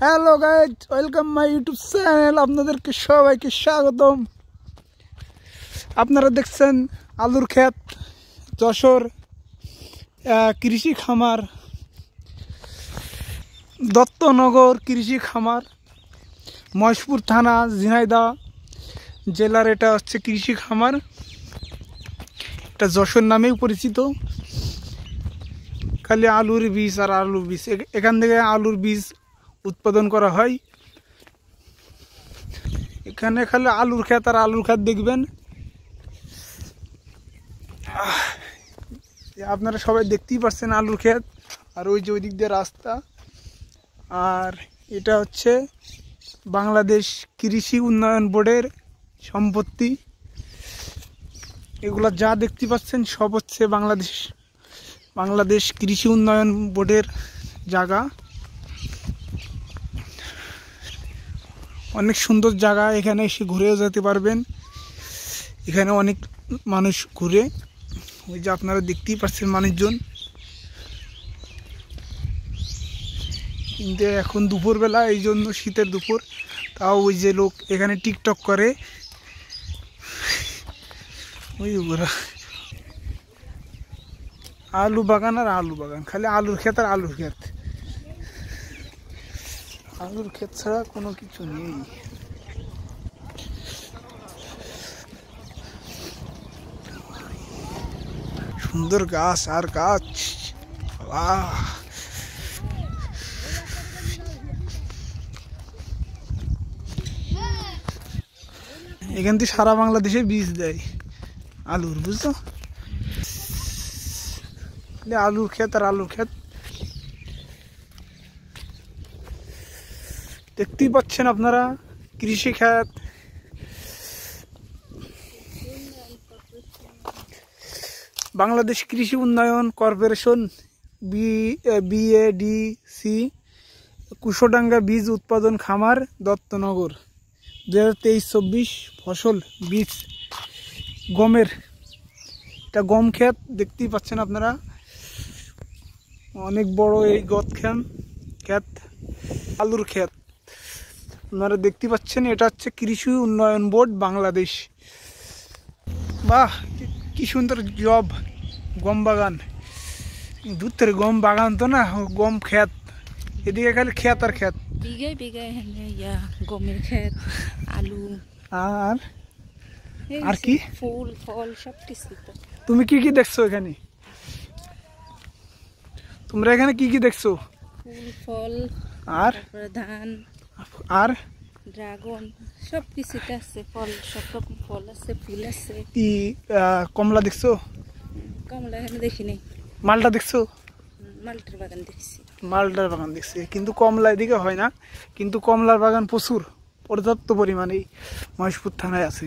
Hello guys, welcome my YouTube channel. আপনাদেরকে সবাইকে স্বাগতম। আপনারা দেখছেন আলুর ক্ষেত, যশোর কৃষি খামার, দত্তনগর কৃষি খামার, মহেশপুর থানা, ঝিনাইদহ জেলার এটা হচ্ছে কৃষি খামার। এটা যশোর নামেই পরিচিত। খালি আলুর বীজ আর আলুর বীজ, এখান থেকে আলুর বীজ উৎপাদন করা হয়। এখানে খালি আলুর ক্ষেত আর আলুর ক্ষেত দেখবেন। আপনারা সবাই দেখতেই পাচ্ছেন আলুর ক্ষেত, আর ওই যে ওই দিক দিয়ে রাস্তা। আর এটা হচ্ছে বাংলাদেশ কৃষি উন্নয়ন বোর্ডের সম্পত্তি। এগুলা যা দেখতে পাচ্ছেন সব হচ্ছে বাংলাদেশ কৃষি উন্নয়ন বোর্ডের জায়গা। অনেক সুন্দর জায়গা, এখানে এসে ঘুরেও যেতে পারবেন। এখানে অনেক মানুষ ঘুরে, ওই যে আপনারা দেখতেই পাচ্ছেন মানুষজন। কিন্তু এখন দুপুরবেলা, এই জন্য শীতের দুপুর, তাও ওই যে লোক এখানে টিকটক করে। ওই ওরা আলু বাগান আর আলু বাগান, খালি আলুর ক্ষেত আর আলুর ক্ষেত। আলুর ক্ষেত ছাড়া কোনো কিছু নেই। সুন্দর গাছ আর গাছ। এখান থেকে সারা বাংলাদেশে বীজ দেয় আলুর, বুঝছো? আলুর ক্ষেত আর আলুর ক্ষেত দেখতেই পাচ্ছেন আপনারা, কৃষি ক্ষেত। বাংলাদেশ কৃষি উন্নয়ন কর্পোরেশন BADC কুশোডাঙ্গা বীজ উৎপাদন খামার, দত্তনগর, 2023-24 ফসল বীজ গমের। এটা গম ক্ষেত দেখতেই পাচ্ছেন আপনারা, অনেক বড় এই ক্ষেত। আলুর ক্ষেত আপনারা দেখতে পাচ্ছেন। এটা হচ্ছে কৃষি উন্নয়ন বোর্ড বাংলাদেশ। বাহ, কি সুন্দর জব, গম বাগান। দূর থেকে গম বাগান তো না, গম ক্ষেত। এদিকে খালি ক্ষেত আর ক্ষেত, বিঘায় বিঘায় গমের ক্ষেত, আলু আর কি ফুল ফল সব কিছু। তুমি কি কি দেখছো এখানে? তোমরা এখানে কি কি দেখছো? ফুল ফল, আর ধান আর ড্রাগন সব কিছুতে আছে। ফল, সব রকম ফল আছে, ফুল আছে। কি কমলা দেখছো? কমলা এখানে দেখিনি। মালটা দেখছো? মালটার বাগান দেখছি। মালটার বাগান দেখছি, কিন্তু কমলা এদিকে হয় না। কিন্তু কমলার বাগান প্রচুর, পর্যাপ্ত পরিমাণে মহেশপুর থানায় আছে।